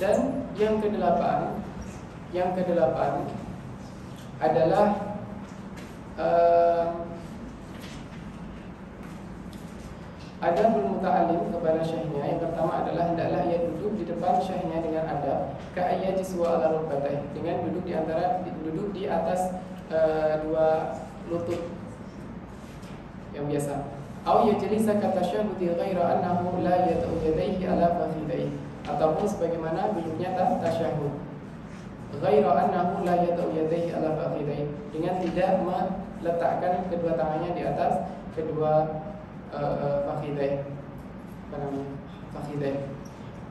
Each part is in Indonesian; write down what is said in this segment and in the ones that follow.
Dan yang kedelapan adalah adabul muta'allim kepada syekhnya. Yang pertama adalah hendaklah ia duduk di depan syekhnya dengan adab, ka'ayyajis wa ala rukbatayh, dengan duduk di atas dua lutut yang biasa. Aw yajlisa katasyahudi ghaira annahu la yad'u yadayhi ala fakhidayhi, ataupun sebagaimana duduknya tasyahud, ghaira annahu la yad'u yadayhi ala fakhidayhi, dengan tidak meletakkan kedua tangannya di atas kedua fakhidayhi, fakhidayhi.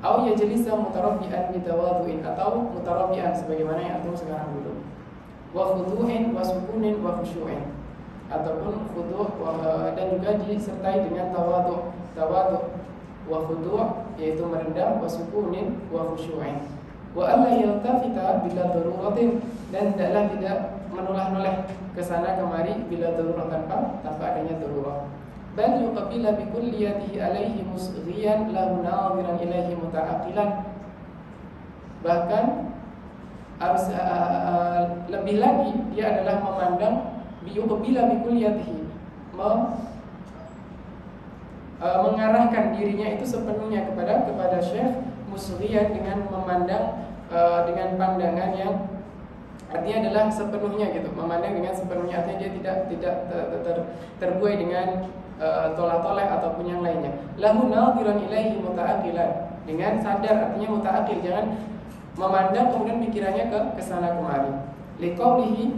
Aw yajlisa mutarabbi'an bitawadhu'in, atau mutarabbi'an sebagaimana yang antum sekarang duduk, wa khudu'in wa sukunin wa khusyu'in, ataupun khudu' dan juga disertai dengan tawadhu', wa khudu' yaitu merendah, wa sukunin wa khusyu'in. Wa alla yaltafita bila daruratin, dan hendaklah tidak menoleh-noleh ke sana kemari bila darurat, tanpa adanya darurat. Bal yuqabila bi kulliyatihi alaihi musghiyan lahu nadhiran ilaihi muta'aqilan. Bahkan harus lebih lagi dia adalah memandang biyuqbila bi kulliyatihi, mengarahkan dirinya itu sepenuhnya kepada syekh, musghiyan, dengan memandang dengan pandangan yang artinya adalah sepenuhnya gitu, memandang dengan sepenuhnya, artinya dia tidak terbuai dengan tolak-tolak ataupun yang lainnya. Lahu nadhiran ilaihi muta'aqilan, dengan sadar, artinya muta'aqil, jangan memandang kemudian pikirannya ke sana kemari. Liqaulihi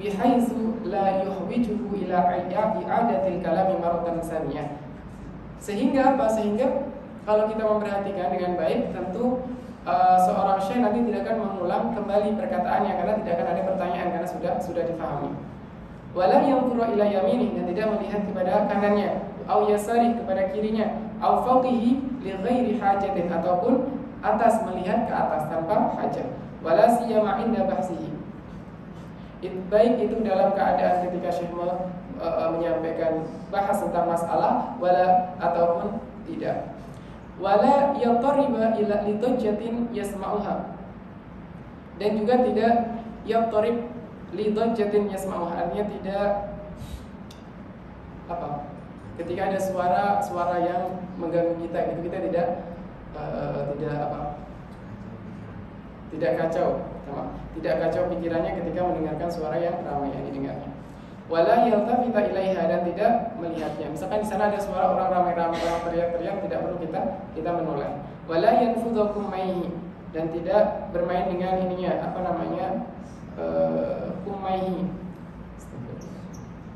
bihaitsu la yuhwijuhu ila i'adatil kalami maratan saniyah. Sehingga apa? Sehingga kalau kita memperhatikan dengan baik, tentu seorang syekh nanti tidak akan mengulang kembali perkataannya, karena tidak akan ada pertanyaan, karena sudah difahami. Wala yanzuru ila yaminih, dan tidak melihat kepada kanannya, au yasarih, kepada kirinya, au fawqihi li ghairi hajatin, ataupun atas, melihat ke atas tanpa hajat. Wala siyama inda bahsihi, baik itu dalam keadaan ketika syekh menyampaikan bahas tentang masalah, wala ataupun tidak. Wala yatariba ila lidajjatin yasma'uha, dan juga tidak yatarib lidajjatin yasma'uha, artinya tidak apa, ketika ada suara yang mengganggu kita gitu, kita tidak kacau pikirannya ketika mendengarkan suara yang ramai yang didengarnya. Wala yaltafita ilaiha, dan tidak melihatnya. Misalkan di sana ada suara orang ramai-ramai, orang teriak-teriak, tidak perlu kita menoleh. Wala yanfudhu kumaihi, dan tidak bermain dengan ininya, kumaihi.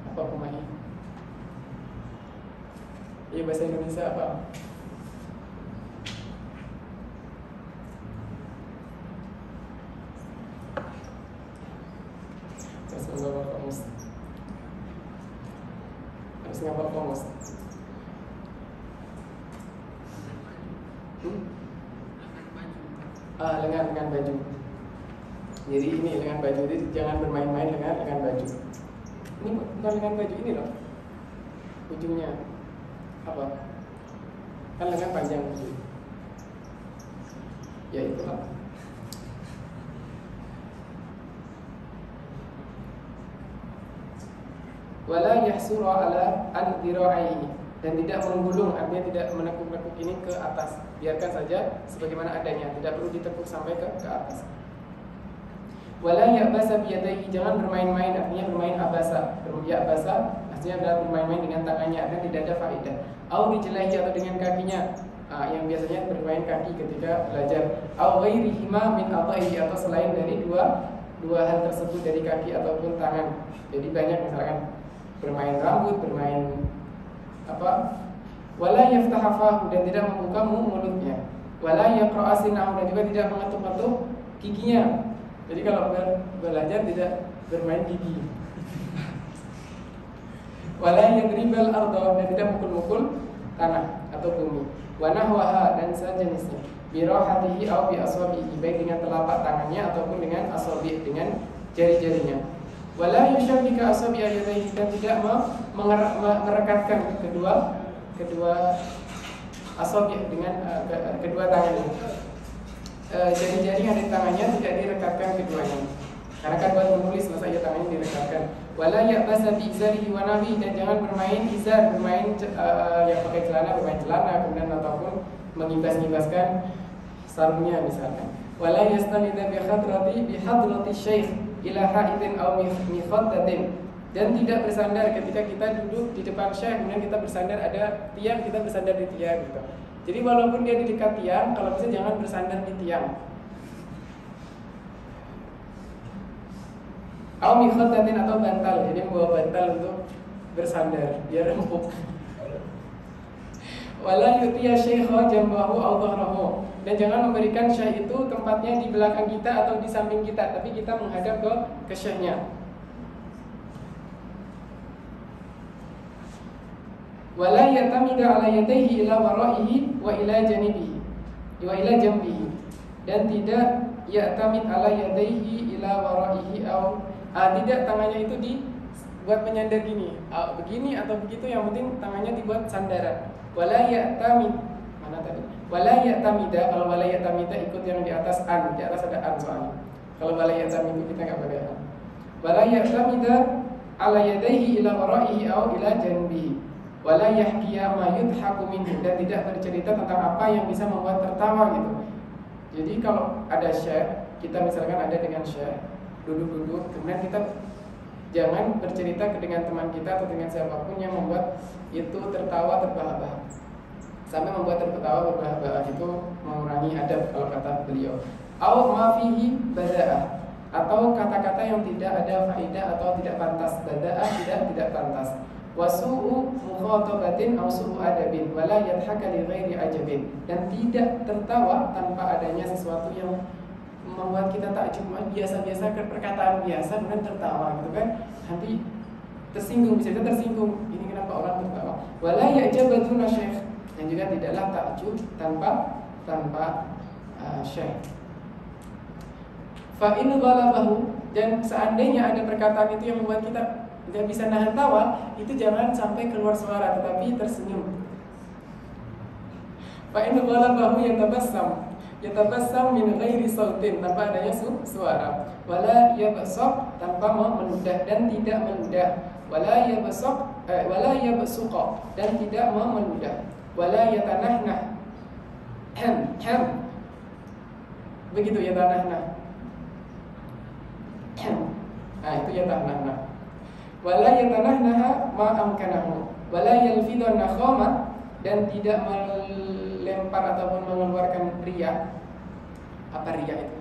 Apa kumaihi? Iya, bahasa Indonesia apa? Harus ngapal kamus. Lengan baju. Jadi ini lengan baju, jadi jangan bermain-main lengan baju. Ini bukan lengan baju ini loh, ujungnya apa? Kan lengan panjang gitu. Ya itulah. Wala yahsuru ala an dhira'ihi, dan tidak menggulung, artinya tidak menekuk-nekuk ini ke atas. Biarkan saja sebagaimana adanya, tidak perlu ditekuk sampai ke atas. Wala ya'basa biyadayhi, jangan bermain-main, artinya bermain abasa. Ya'basa artinya adalah bermain-main dengan tangannya, artinya tidak ada faedah. Au bijlahi, atau dengan kakinya, yang biasanya bermain kaki ketika belajar. Au ghairihima min adaihi, atau selain dari dua hal tersebut, dari kaki ataupun tangan. Jadi banyak, misalkan bermain rambut, bermain apa? Wala yaftahafahu, dan tidak membuka mulutnya. Wala yaqra'a sinahu, dan juga tidak mengetuk-ngetuk giginya. Jadi kalau belajar tidak bermain gigi. Wala yadribal arda, dan tidak mukul-mukul tanah atau bumi. Wa nahwaha, dan sejenisnya. Bi rahatihi aw bi aswabihi, baik dengan telapak tangannya ataupun dengan asabi', dengan jari-jarinya. Wala yushabbika asabi yadayhi, dan tidak merekatkan kedua asabi' dengan kedua tangannya. jari-jari yang ada di tangannya tidak direkatkan keduanya. Karena kan buat menulis masa ia tangannya direkatkan. Wala ya'basa bi izarihi wa nahi, dan jangan bermain izar, bermain yang pakai celana, bermain celana kemudian ataupun mengibas-ngibaskan sarungnya misalkan. Wala yastanida bi hadrati syekh ila haidin aw mikhaddatin, dan tidak bersandar ketika kita duduk di depan syekh kemudian kita bersandar ada tiang, kita bersandar di tiang gitu. Jadi walaupun dia di dekat tiang, kalau bisa jangan bersandar di tiang. Au mikhaddatin, atau bantal, jadi membawa bantal untuk bersandar biar empuk. Wala yutiya syaikha jambahu aw dhahrahu, dan jangan memberikan syekh itu tempatnya di belakang kita atau di samping kita, tapi kita menghadap ke syekhnya. Wala yatamida ala yadayhi ila waraihi wa ila janibihi wa ila jambihi, dan tidak yatamid ala yadayhi ila waraihi aw tidak tangannya itu dibuat penyandar gini, begini atau begitu, yang penting tangannya dibuat sandaran. Wala yatamid, mana tadi? Wala yatamida, kalau wala yatamida ikut yang di atas an, di atas ada an soalnya. Kalau wala yatamid itu kita enggak pakai an. Wala yatamida ala yadayhi ila waraihi aw ila janbihi. Wala yahkiya ma yudhaku minhu, dan tidak bercerita tentang apa yang bisa membuat tertawa gitu. Jadi kalau ada syekh, kita misalkan ada dengan syekh, duduk-duduk, kemudian kita jangan bercerita dengan teman kita atau dengan siapapun yang membuat itu tertawa terbahak-bahak. Sampai membuat tertawa berbahak-bahak itu mengurangi adab kalau kata beliau. Au ma fihi bada'ah, atau kata-kata yang tidak ada faedah atau tidak pantas. Bada'ah tidak pantas. Wasu'u mukhatabatin aw su'u adabin wala yadhaka li ghairi ajabin, dan tidak tertawa tanpa adanya sesuatu yang membuat kita takjub, biasa-biasa perkataan biasa kemudian tertawa gitu kan, nanti tersinggung, bisa kita tersinggung, ini kenapa orang tertawa. Wala ya'jabuna syekh, dan juga tidaklah takjub tanpa syekh. Fa in ghalabahu, dan seandainya ada perkataan itu yang membuat kita tidak bisa nahan tawa, itu jangan sampai keluar suara tetapi tersenyum. Fa in ghalabahu yatabassam min ghairi sautin, tanpa adanya suara. Wala yabsaq, tanpa meludah dan tidak meludah. Wala yabsuqa, dan tidak meludah. Wala yatanahna, begitu yatanahna. Nah, itu yatanahna. Wala yatanahnaha ma amkanahu. Wala yalfidun nakhama, dan tidak melempar ataupun mengeluarkan riya. Apa riya itu?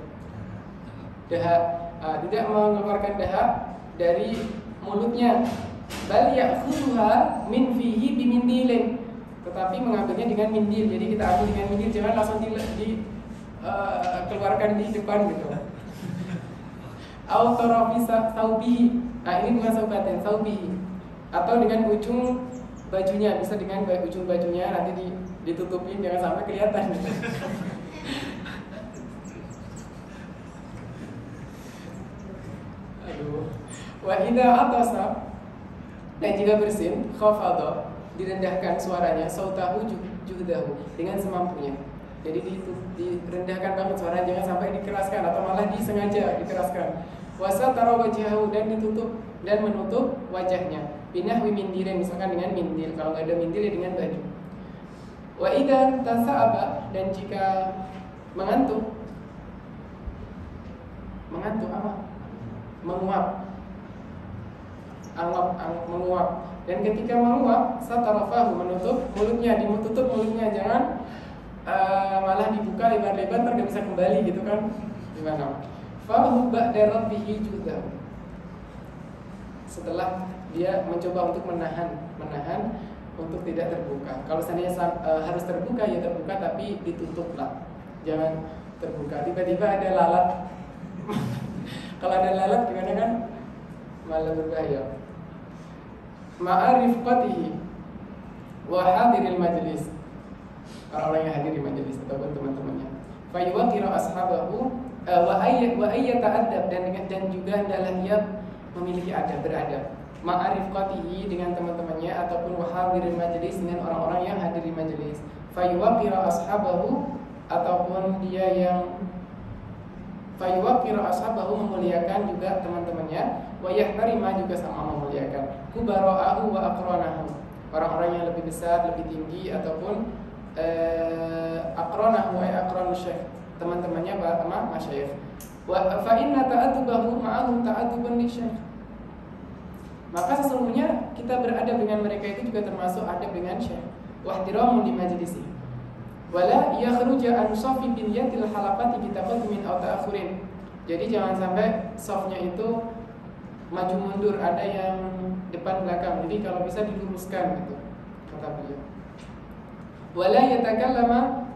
Dahak, tidak mengeluarkan dahak dari mulutnya. Bal ya'khudha min fihi bimindilin, tetapi mengambilnya dengan mindil. Jadi kita ambil dengan mindil, jangan langsung keluarkan di depan gitu. Au tarafi saubihi. Nah, ini bukan saubatin, saubihi. Atau dengan ujung bajunya, bisa dengan ujung bajunya nanti ditutupin, jangan sampai kelihatan gitu. Aduh. Wa idza atasa, dan jika bersin, khafadha, direndahkan suaranya, sautahu juhdahu, dengan semampunya. Jadi direndahkan banget suara, jangan sampai dikeraskan atau malah disengaja dikeraskan. Wasatara wajhahu, dan ditutup dan menutup wajahnya. Binahwi mindilin, misalkan dengan mindil. Kalau nggak ada mindil ya dengan baju. Wa idza tasa'aba, dan jika mengantuk apa? Menguap. Menguap. Dan ketika menguap, satarafahu, menutup mulutnya, ditutup mulutnya, jangan malah dibuka lebar-lebar ntar gak bisa kembali gitu kan, gimana? Fahu ba'da rabbihi juga, setelah dia mencoba untuk menahan untuk tidak terbuka. Kalau seandainya harus terbuka ya terbuka, tapi ditutuplah, jangan terbuka. Tiba-tiba ada lalat. Kalau ada lalat gimana kan, malah berbahaya. Ma'arifqatihi wa hadiril majlis, orang-orang yang hadir di majelis ataupun teman-temannya. Fa yuqira ashabahu wa ayyata'addab, dan juga adalah ia memiliki adab, beradab. Ma'arifqatihi, dengan teman-temannya, ataupun wa hadiril majlis, dengan orang-orang yang hadir di majelis. Fa yuqira ashabahu ataupun dia yang fayuwaqiru ashabahu, memuliakan juga teman-temannya, wa yahtarima juga sama memuliakan, kubara'ahu wa aqranahu, orang-orang yang lebih besar, lebih tinggi, ataupun aqranahu wa aqranu syekh, teman-temannya masyayikh. Wa fa inna ta'addubahu ma'ahum ta'addubun li syekh, maka sesungguhnya kita beradab dengan mereka itu juga termasuk adab dengan syekh. Wa ihtiramu li majlisi wala yakhruja an safi binyatil halaqati bi taqaddumin aw ta'akhurin. Jadi jangan sampai safnya itu maju mundur, ada yang depan belakang. Jadi kalau bisa diluruskan gitu, kata beliau. Wala yatakallama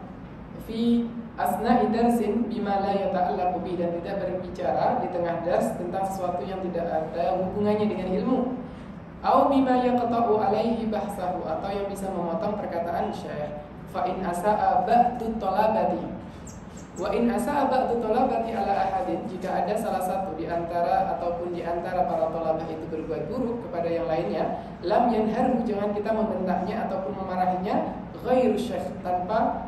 fi asna'i darsin bima la yata'allaqu bi, dan tidak berbicara di tengah dars tentang sesuatu yang tidak ada hubungannya dengan ilmu. Au bima yaqta'u alaihi bahsahu, atau yang bisa memotong perkataan syekh. Fa in asa'a ba'du thalabati wa in asa'a ba'du thalabati ala ahadin, jika ada salah satu di antara ataupun di antara para thalabah itu berbuat buruk kepada yang lainnya, lam yanharhu, jangan kita membentaknya ataupun memarahinya, ghairu syekh, tanpa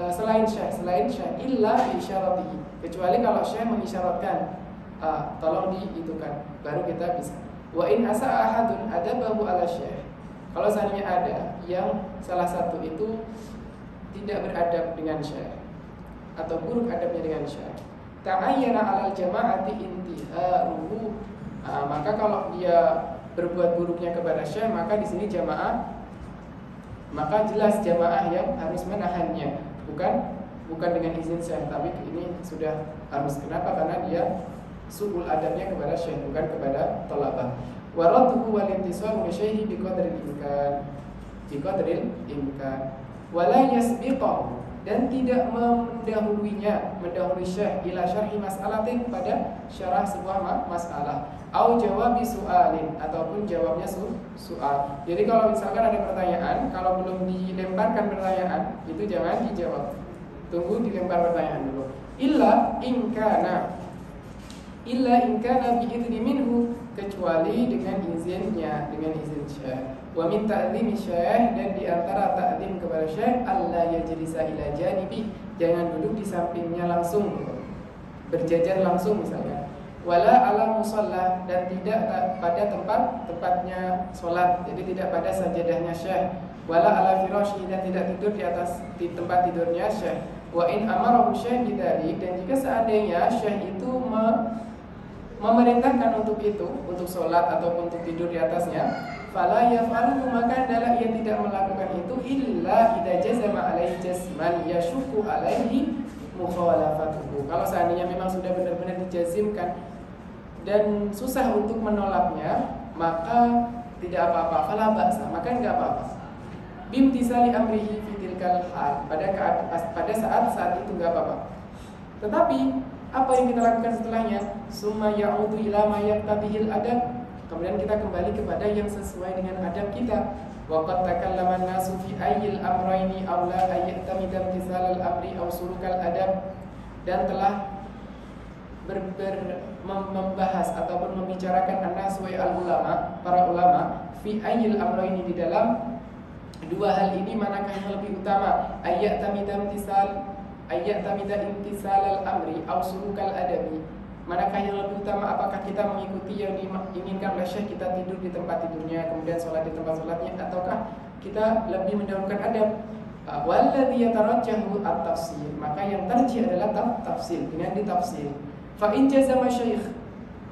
selain syekh illa bi isyaratihi, kecuali kalau syekh mengisyaratkan tolong diitukan, baru kita bisa. Wa in asa'a ahadun adabahu ala syekh, kalau seandainya ada yang salah satu itu tidak beradab dengan syekh atau buruk adabnya dengan syekh, ta'ayyana 'alal jama'ati intiharuhu, maka kalau dia berbuat buruknya kepada syekh, maka di sini jamaah, maka jelas jamaah yang harus menahannya, bukan dengan izin syekh, tapi ini sudah harus. Kenapa? Karena dia su'ul adabnya kepada syekh, bukan kepada thalabah. Wa radduhu wal intisaru li syaihi biqadril imkan wala yasbiqahu, dan tidak mendahului syekh ila syarhi mas'alatin, pada syarah sebuah masalah, au jawabi su'alin, ataupun jawabnya soal. Jadi kalau misalkan ada pertanyaan, kalau belum dilemparkan pertanyaan itu jangan dijawab, tunggu dilempar pertanyaan dulu. Illa in kana bi'idzni minhu, kecuali dengan izinnya, dengan izin syekh. Wa min ta'zimi syekh, dan di antara ta'zim kepada syekh, alla yajlisa ila janibi, jangan duduk di sampingnya langsung, berjajar langsung misalnya. Wala ala musalla, dan tidak pada tempatnya sholat, jadi tidak pada sajadahnya syekh. Wala ala firasyi, dan tidak tidur di tempat tidurnya syekh. Wa in amarahu syekh bidzalik, dan jika seandainya syekh itu memerintahkan untuk itu, untuk sholat ataupun untuk tidur di atasnya, fala yaf'aluhu, maka adalah ia tidak melakukan itu, illa idza jazama alaihi jazman yashukku alaihi mukhalafatuhu, kalau seandainya memang sudah benar-benar dijazimkan dan susah untuk menolaknya, maka tidak apa-apa, fala ba'sa, maka enggak apa-apa. Bimtisali amrihi fi tilkal hal, pada saat itu enggak apa-apa. Tetapi apa yang kita lakukan setelahnya? Summa ya'udu ila ma yaqtabihil adab, kemudian kita kembali kepada yang sesuai dengan adab kita. Wa qad takallama an-nasu fi ayyil amrayni aw la ayyatamida imtisal al-amri aw sulukal adab, dan telah membahas ataupun membicarakan an-nas wa al-ulama, para ulama, fi ayyil amrayni, di dalam dua hal ini manakah yang lebih utama, ayyatamida imtisal al-amri aw sulukal adabi, manakah yang lebih utama, apakah kita mengikuti yang diinginkan oleh syekh, kita tidur di tempat tidurnya kemudian sholat di tempat sholatnya, ataukah kita lebih mendahulukan adab. Walladhi yatarajjahu at-tafsir, maka yang terjih adalah tafsir, dengan ditafsir. Fa in jazama syekh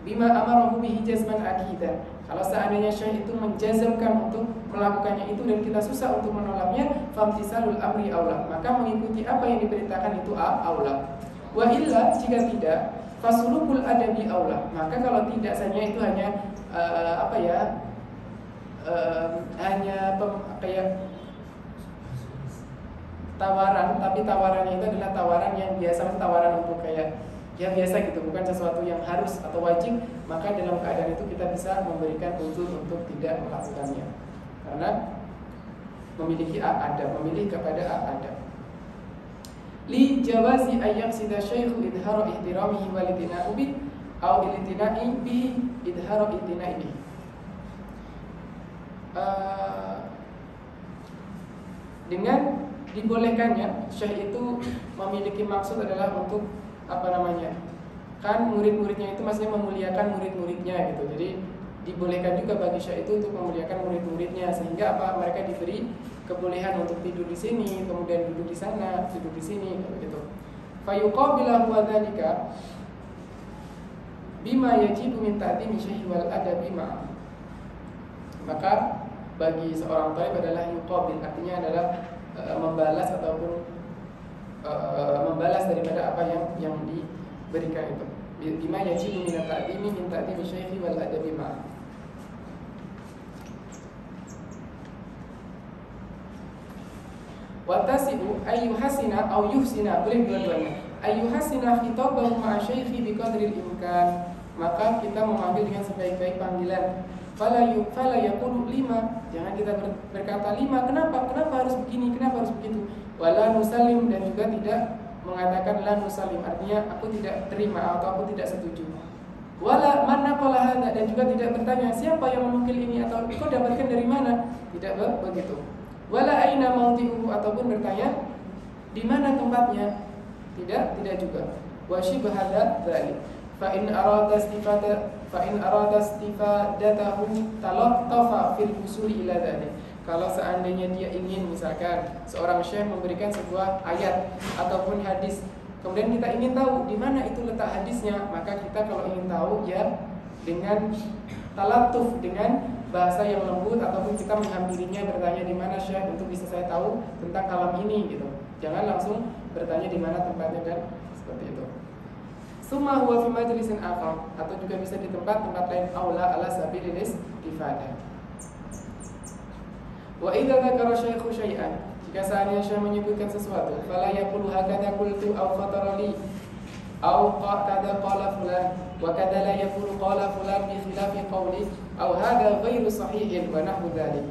bima amarahu bihi jazman akidan, kalau seandainya syekh itu menjazamkan untuk melakukannya itu dan kita susah untuk menolaknya, famtisalul amri aula, maka mengikuti apa yang diperintahkan itu aula. Wa illa, jika tidak, fasulukul adabi aula, maka kalau tidak saja itu hanya kayak tawaran, tapi tawarannya itu adalah tawaran yang biasa, tawaran untuk kayak ya biasa gitu, bukan sesuatu yang harus atau wajib, maka dalam keadaan itu kita bisa memberikan uzur untuk tidak melakukannya, karena memiliki adab, memilih kepada adab. Li jawazi ayyam sida syekhu idharu ihtiramihi walitina'u bih au ilitina'i bih idharu ilitina'i bih. Dengan dibolehkannya syekh itu memiliki maksud adalah untuk apa namanya, kan murid-muridnya itu maksudnya memuliakan murid-muridnya gitu. Jadi dibolehkan juga bagi syekh itu untuk memuliakan murid-muridnya, sehingga apa, mereka diberi kebolehan untuk tidur di sini, kemudian duduk di sana, duduk di sini gitu. Fayuqabilahu dzalika bima yajibu min ta'dimi syekh wal adabi ma. Maka bagi seorang thalib adalah yuqabil, artinya adalah membalas ataupun membalas daripada apa yang diberikan itu. Bima yajibu min ta'dimi min ta'dimi syekh wal adabi ma. Watasibu ayyuhasina au yuhsina, boleh dua-duanya. Ayyuhasina khitabahu ma'a syekhi biqadril imkan, maka kita memanggil dengan sebaik-baik panggilan. Fala yaqulu lima, jangan kita berkata lima, kenapa harus begini, kenapa harus begitu. Wala nusallim, dan juga tidak mengatakan la nusallim, artinya aku tidak terima atau aku tidak setuju. Wala man naqala hadza, dan juga tidak bertanya siapa yang menukil ini atau kau dapatkan dari mana, tidak begitu. Wala aina mawdi'uhu, ataupun bertanya di mana tempatnya, tidak juga. Wa shibhada dzalik. Fa in arada istifadatahu talattafa fil usuli ila dzalik. Kalau seandainya dia ingin, misalkan seorang syekh memberikan sebuah ayat ataupun hadis, kemudian kita ingin tahu di mana itu letak hadisnya, maka kita kalau ingin tahu ya dengan talatuf, dengan bahasa yang lembut, ataupun kita menghampirinya bertanya di mana syekh untuk bisa saya tahu tentang kalam ini gitu. Jangan langsung bertanya di mana tempatnya dan seperti itu. Summa huwa fi majlisin akhar, atau juga bisa di tempat lain, aula ala sabilil istifadah. Wa idza dzakara syaikhu syai'an, jika seandainya syekh menyebutkan sesuatu, fala yaqulu hakadha qultu aw khatara li aw qala fulan wa kadza la yaqulu qala fulan bi khilafi qawli aw hadha ghairu sahihin wa nahwu dzalik.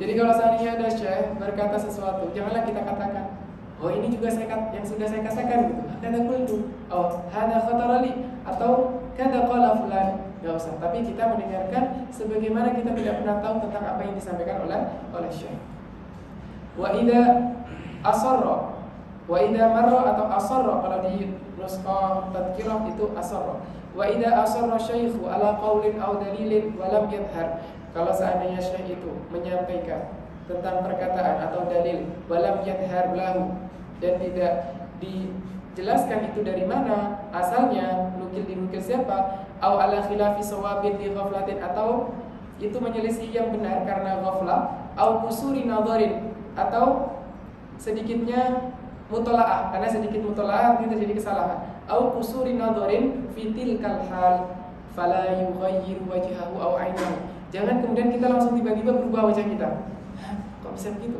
Jadi kalau seandainya ada syekh berkata sesuatu, janganlah kita katakan, oh ini juga yang sudah saya katakan gitu. Hadza qultu aw hadza khatara li atau kadza qala fulan. Enggak usah, tapi kita mendengarkan sebagaimana kita tidak pernah tahu tentang apa yang disampaikan oleh syekh. Wa idza asarra, wa idza marra atau asarra, kalau di nuskah tadhkirah itu asarra. Wa idza asarra syaikhu ala qaulin aw dalilin wa lam yadhhar, kalau seandainya syekh itu menyampaikan tentang perkataan atau dalil wa lam yadhhar lahu, dan tidak dijelaskan itu dari mana asalnya, dinukil siapa, au ala khilafi sawabin di ghaflatin, atau itu menyelisih yang benar karena ghaflah, au kusuri nadharin, atau sedikitnya mutolaah, karena sedikit mutolaah itu terjadi kesalahan, au kusuri nadharin fitil kalhal fala yughayyiru wajhahu au ainahu. Jangan kemudian kita langsung tiba-tiba berubah wajah kita. Kok bisa begitu?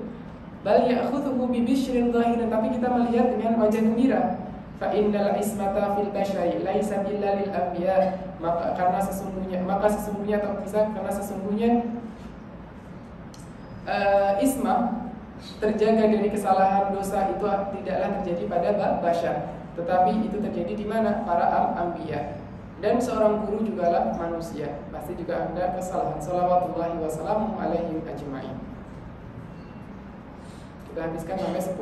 Bal ya'khudhuhu bi bisyrin dhahirin, tapi kita melihat dengan wajah gembira. Fa innal ismata fil bashari laisa illa lil anbiya, maka sesungguhnya atau bisa karena sesungguhnya ismah terjaga dari kesalahan dosa itu tidaklah terjadi pada bashar, tetapi itu terjadi di mana? Para anbiya. Dan seorang guru jugalah manusia, pasti juga ada kesalahan. Shalawatullahi wassalamu alaihim ajma'in. Kita habiskan sampai 10.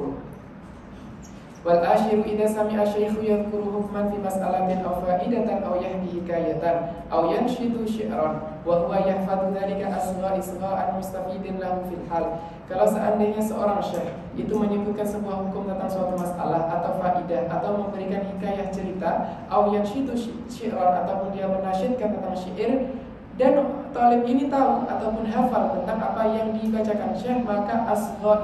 Wal ashiru idza sami'a syaikhu yadhkuru hukman fi mas'alatin aw fa'idatan aw yahdi hikayatan aw yanshidu syi'ran wa huwa yahfadhu dzalika isgha'an mustafidin lahu fil hal. Kalau seandainya seorang syekh itu menyebutkan sebuah hukum tentang suatu masalah atau faidah atau memberikan hikayah cerita, aw yanshidu syi'ran, ataupun dia menasyidkan tentang syair, dan talib ini tahu ataupun hafal tentang apa yang dibacakan syekh, maka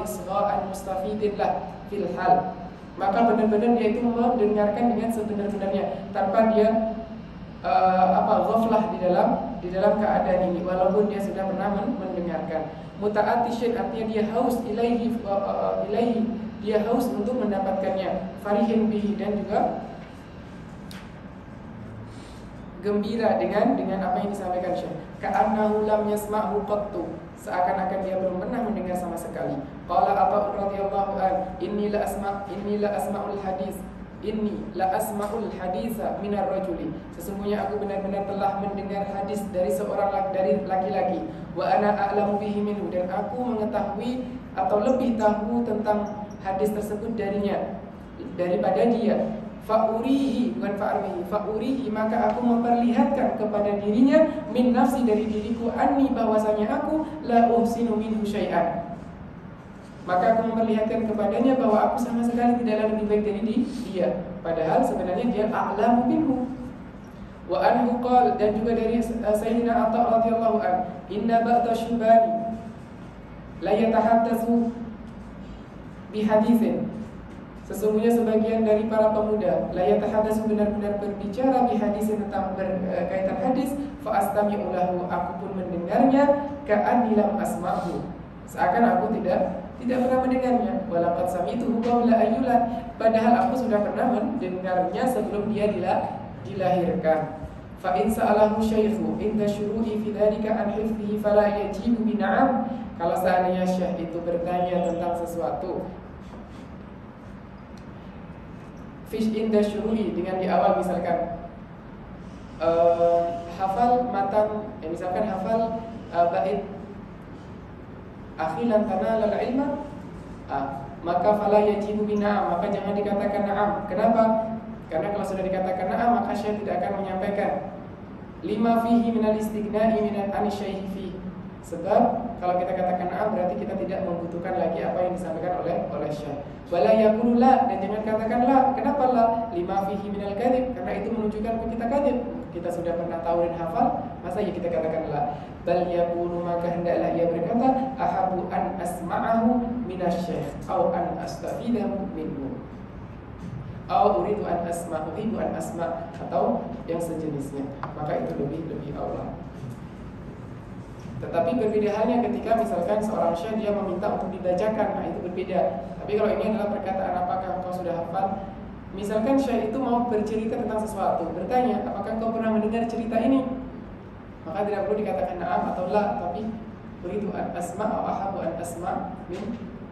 isgha'an mustafidin lahu fil hal, maka benar-benar dia itu mendengarkan dengan sebenar-benarnya tanpa dia ghaflah di dalam keadaan ini, walaupun dia sudah pernah mendengarkan. Muta'atishin, artinya dia haus ilaihi, dia haus untuk mendapatkannya. Farihin bihi, dan juga gembira dengan apa yang disampaikan syekh. Ka'annahu lam yasma'hu qattu, seakan-akan dia belum pernah mendengar sama sekali. Qala Atha radhiyallahu an, inni la asma'ul hadis inni la asma'ul haditha minar rajuli, sesungguhnya aku benar-benar telah mendengar hadis dari dari laki-laki, wa ana a'lamu bihi minhu, dan aku mengetahui atau lebih tahu tentang hadis tersebut daripada dia. Fa'urihi, bukan fa'armihi, fa'urihi, maka aku memperlihatkan kepada dirinya min nafsi, dari diriku, anni, bahwasanya aku la uhsinu minhu syai'an, maka aku memperlihatkan kepadanya bahwa aku sama sekali tidaklah lebih baik dari dia, padahal sebenarnya dia a'lamu minhu. Wa anhu qala, dan juga dari Sayyidina Atha radhiyallahu an, inna ba'da syubani la yatahaddatsu bihaditsin, sesungguhnya sebagian dari para pemuda la yatahaddatsu, benar-benar berbicara bihaditsin, tentang berkaitan hadis, fa astami'u lahu, aku pun mendengarnya, ka'anni lam asma'hu, seakan aku tidak pernah mendengarnya. Walaqad sami'tuhu qabla ayyula, padahal aku sudah pernah mendengarnya sebelum dia dilahirkan. Fa in sa'alahu syaikhu inda syuru'i fi dzalika an hifdhihi fala yajibu bi na'am, kalau seandainya syekh itu bertanya tentang sesuatu fish inda syuru'i, dengan di awal misalkan hafal matan, misalkan hafal bait akhilan tanalal ilma, maka fala yajibu bina'am, maka jangan dikatakan na'am. Kenapa? Karena kalau sudah dikatakan na'am, maka syekh tidak akan menyampaikan lima fihi minal istighna'i minan anisyaikh fi, sebab kalau kita katakan na'am berarti kita tidak membutuhkan lagi apa yang disampaikan oleh syekh. Wala yaqulu la, dan jangan katakan la. Kenapa la? Lima fihi minal kadhib, karena itu menunjukkan kita kadhib. Kita sudah pernah tahu dan hafal, masa ya kita katakan la? Bal yaqulu, maka hendaklah ia berkata, ahabu an asma'ahu minasy-syekh au an astafidahu minhu, au uridu an asma'u, uridu an asma', atau yang sejenisnya, maka itu lebih aula. Tetapi berbeda halnya ketika misalkan seorang syekh dia meminta untuk dibacakan, nah itu berbeda. Tapi kalau ini adalah perkataan, apakah engkau sudah hafal? Misalkan syekh itu mau bercerita tentang sesuatu, bertanya, apakah engkau pernah mendengar cerita ini? Maka tidak perlu dikatakan na'am atau la, tapi uridu an asma' atau ahabu an asma'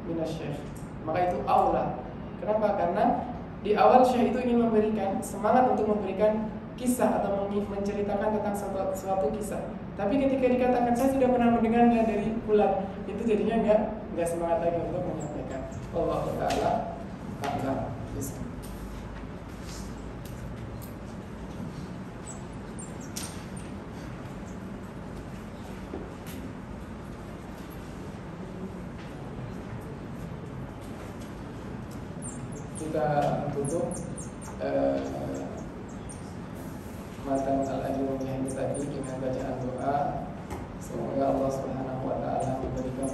minasy-syekh, maka itu aula. Kenapa? Karena di awal syekh itu ingin memberikan semangat untuk memberikan kisah atau menceritakan tentang suatu kisah. Tapi ketika dikatakan saya sudah pernah mendengarnya dari fulan, itu jadinya enggak semangat lagi untuk menyampaikan. Allah Ta'ala a'lam. Kita tutup matan al-ajurumiyah ini tadi dengan bacaan doa. Semoga Allah Subhanahu wa Ta'ala memberikan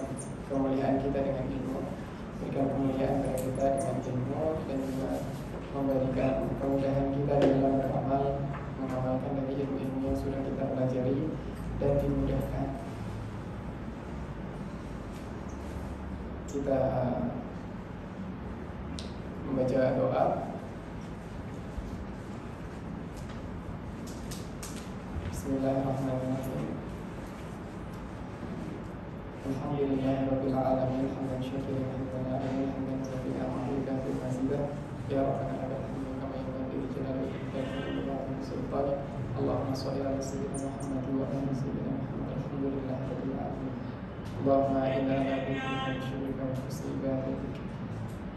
kemuliaan kita dengan ilmu, memberikan kemuliaan kepada kita dengan ilmu, dan juga memberikan kemudahan kita dalam beramal, mengamalkan dari ilmu-ilmu yang sudah kita pelajari, dan dimudahkan kita membaca doa. Bismillahirrahmanirrahim. Alhamdulillahirabbil alamin, hamdan syakiran lillahi hamdan katsiran mahmudan fil mazidah. Ya rabbana lakal hamdu kama yanbaghi li jalali wajhika wa li sultani. Allahumma shalli ala sayyidina Muhammad wa ala sayyidina Muhammad. Alhamdulillahirabbil alamin. Allahumma inna na'udzu min syururi anfusina wa min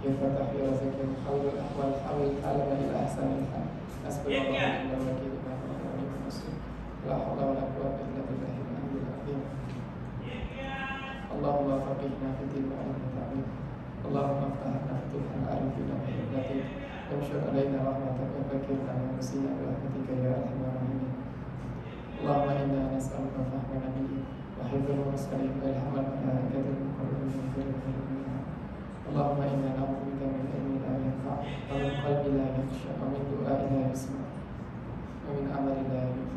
ya fatah ya razak ya muhawwil ahwal hawil alama ila ahsanil hal. Asbunallahu wa ni'mal wakeel wa ni'mal nasir. La haula wa la quwwata illa billahil aliyyil azim. Allahumma faqihna fid din wa alimna ta'wil. Allahumma aftahna futuhal arifina wa hidayah. Wamshur alaina rahmataka wa fakirna wa nusina bi rahmatika ya arhamar rahimin. Allahumma inna nas'aluka fahma nabiyyin wa hifdhal mursalin wa ilhamal malaikatil muqarrabin fi al-jannah. Allahumma inna na'udzu bika min ilmin la yanfa' wa min qalbin la yakhsha wa min du'ain la yusma' wa min amalin la yanfa'.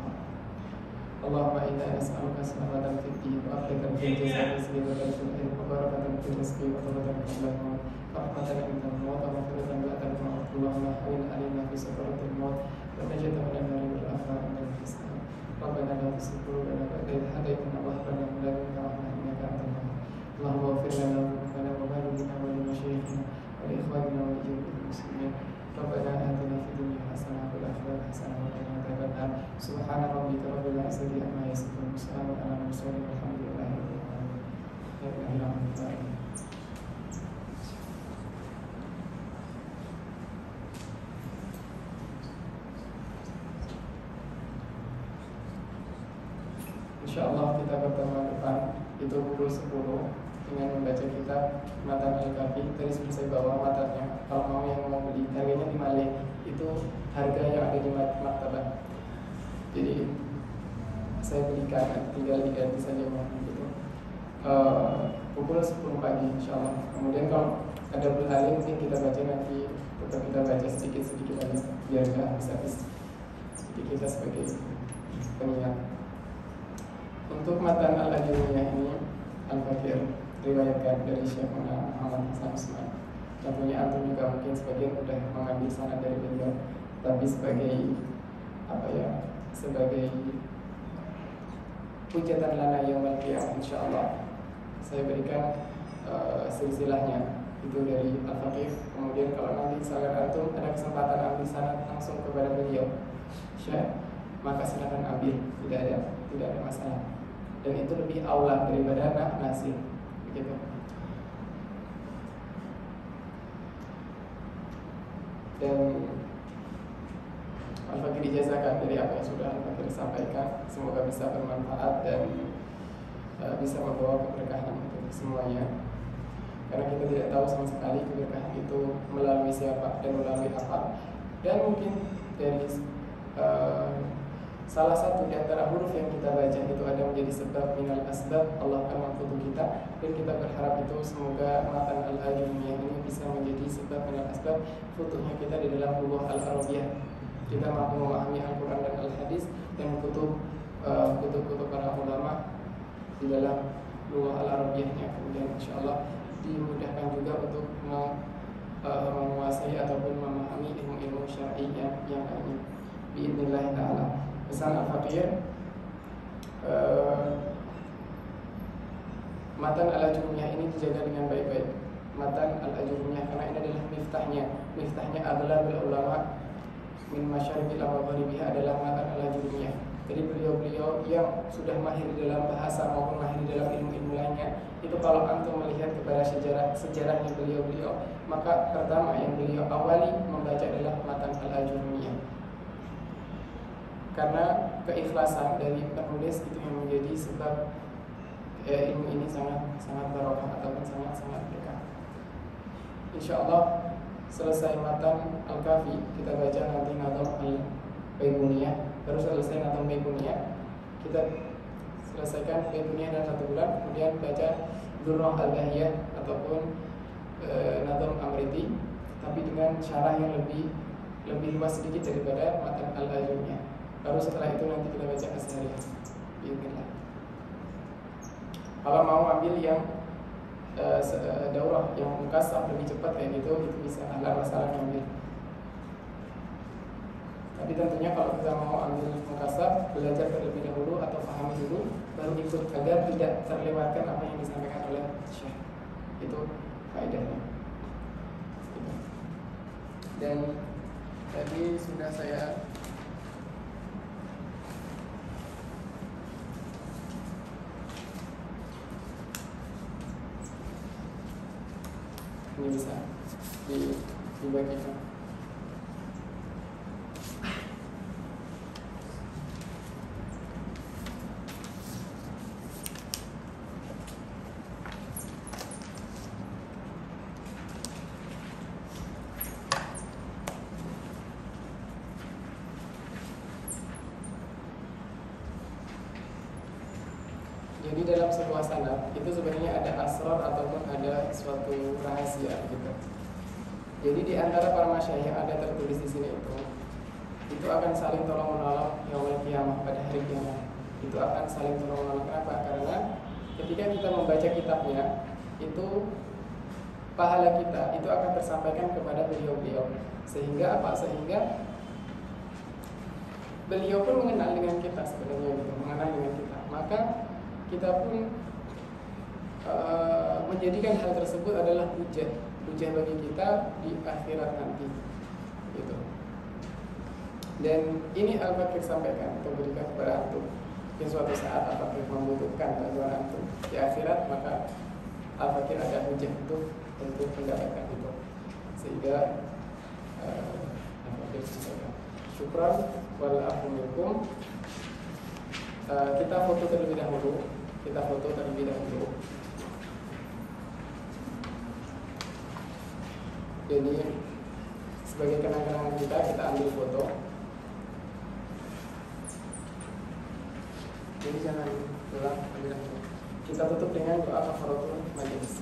Allahumma inna nas'aluka salamatan fid din wa afiyatan fil jasad wa salamatan fil ilm wa barakatan fil rizqi wa tawbatan qabla al-maut wa rahmatan inda al-maut wa maghfiratan ba'da al-maut. Allahumma hawwin 'alaina fi sakaratil maut wa najatan minan nar wal afat wal hisab. Rabbana la tuzigh qulubana ba'da idh hadaytana wa hab lana min ladunka rahmah innaka antal wahhab. Allahumma ighfir lana wa lana wa walidina wa li mashayikhina wa li ikhwanina wa li jami'il muslimin. Rabbana hasanah wa qina adzabannar. Subhana rabbika rabbil izzati amma yasifun, wassalamun ala mursalin, walhamdulillahi rabbil alamin. La ilaha illallah. InsyaAllah kita pertemuan depan itu pukul 10 dengan membaca kitab Matan Al-Kafi. Tadi sudah saya bawa matanya. Kalau mau yang mau beli, harganya di Male. Itu harga yang ada di maktabah. Jadi saya belikan, tinggal diganti saja gitu. Pukul 10 pagi InsyaAllah. Kemudian kalau ada berhari mungkin kita baca nanti, tetap kita baca sedikit-sedikit aja biar nggak habis-habis. Jadi kita sebagai pengingat. Untuk matan Al-Ajurumiyah ini Al-Fakir riwayatkan dari Syekh Muhammad Hasan Usman. Tentunya antum juga mungkin sebagian sudah mengambil sanad dari beliau, tapi sebagai sebagai hujatan lana yaumil qiyamah insyaallah saya berikan silsilahnya itu dari Al-Fakir. Kemudian kalau nanti misalkan antum ada kesempatan ambil sanad langsung kepada beliau Syekh, maka silakan ambil, tidak ada masalah. Dan itu lebih aula daripada nasir, begitu. Dan Al-Fakir dijazakan dari apa yang sudah Al-Fakir sampaikan. Semoga bisa bermanfaat dan bisa membawa keberkahan untuk semuanya. Karena kita tidak tahu sama sekali keberkahan itu melalui siapa dan melalui apa. Dan mungkin dari salah satu di antara huruf yang kita baca itu ada menjadi sebab minal asbab Allah akan memfutuh kita, dan kita berharap itu semoga matan Al-Ajurumiyah ini bisa menjadi sebab minal asbab futuhnya kita di dalam lughah Al-Arabiyah. Kita mampu memahami Al-Quran dan Al-Hadis dan kutub para ulama di dalam lughah Al-Arabiyahnya. Kemudian insyaAllah dimudahkan juga untuk menguasai ataupun memahami ilmu-ilmu syar'inya yang lainnya biidznillah ta'ala. Pesan Al-Fakir, matan Al-Ajurumiyah ini dijaga dengan baik-baik. Matan Al-Ajurumiyah karena ini adalah miftahnya aghlabul ulama min masyariqil maghribiha adalah matan Al-Ajurumiyah. Jadi beliau-beliau yang sudah mahir dalam bahasa maupun mahir dalam ilmu-ilmu lainnya, itu kalau antum melihat kepada sejarahnya beliau-beliau, maka pertama yang beliau awali membaca adalah matan Al-Ajurumiyah. Karena keikhlasan dari penulis itu yang menjadi sebab ilmu ini sangat barokah ataupun sangat berkah. InsyaAllah selesai matan Al-Kafi kita baca nanti Nadham Al-Baiquniyah. Baru selesai Nadham Baiquniyah kita selesaikan Baiquniyah dalam 1 bulan. Kemudian baca Durrah Al-Bahiyah ataupun Nadham Amriti, tapi dengan syarah yang lebih luas sedikit daripada matan Al-Ajurumiyah. Baru setelah itu nanti kita baca As-Sariyah. Bismillah. Kalau mau ambil yang daurah yang mukassah lebih cepat kayak gitu, itu bisa, ada masalah ngambil. Tapi tentunya kalau kita mau ambil mukassah, belajar terlebih dahulu atau pahami dulu, baru ikut agar tidak terlewatkan apa yang disampaikan oleh Syekh. Itu faedahnya. Dan tadi sudah saya ini bisa dibagikan. Jadi dalam sebuah sanad itu sebenarnya ada asrar ataupun ada suatu rahasia gitu. Jadi di antara para masyayikh yang ada tertulis di sini itu akan saling tolong menolong yaumul qiyamah, pada hari kiamat. Itu akan saling tolong menolong. Kenapa? Karena ketika kita membaca kitabnya itu pahala kita itu akan tersampaikan kepada beliau-beliau. Sehingga apa? Sehingga beliau pun mengenal dengan kita sebenarnya gitu, mengenal dengan kita. Maka kita pun menjadikan hal tersebut adalah hujah bagi kita di akhirat nanti gitu. Dan ini Al-Fakir sampaikan atau berikan kepada antum. Mungkin suatu saat Al-Fakir membutuhkan bantuan antum di akhirat, maka Al-Fakir ada hujah untuk mendapatkan itu. Sehingga Al-Fakir sampaikan. Syukran wal afu minkum. Kita foto terlebih dahulu. Jadi sebagai kenang-kenangan kita ambil foto. Jadi jangan pulang, ambil foto. Kita tutup dengan doa kafaratul majelis.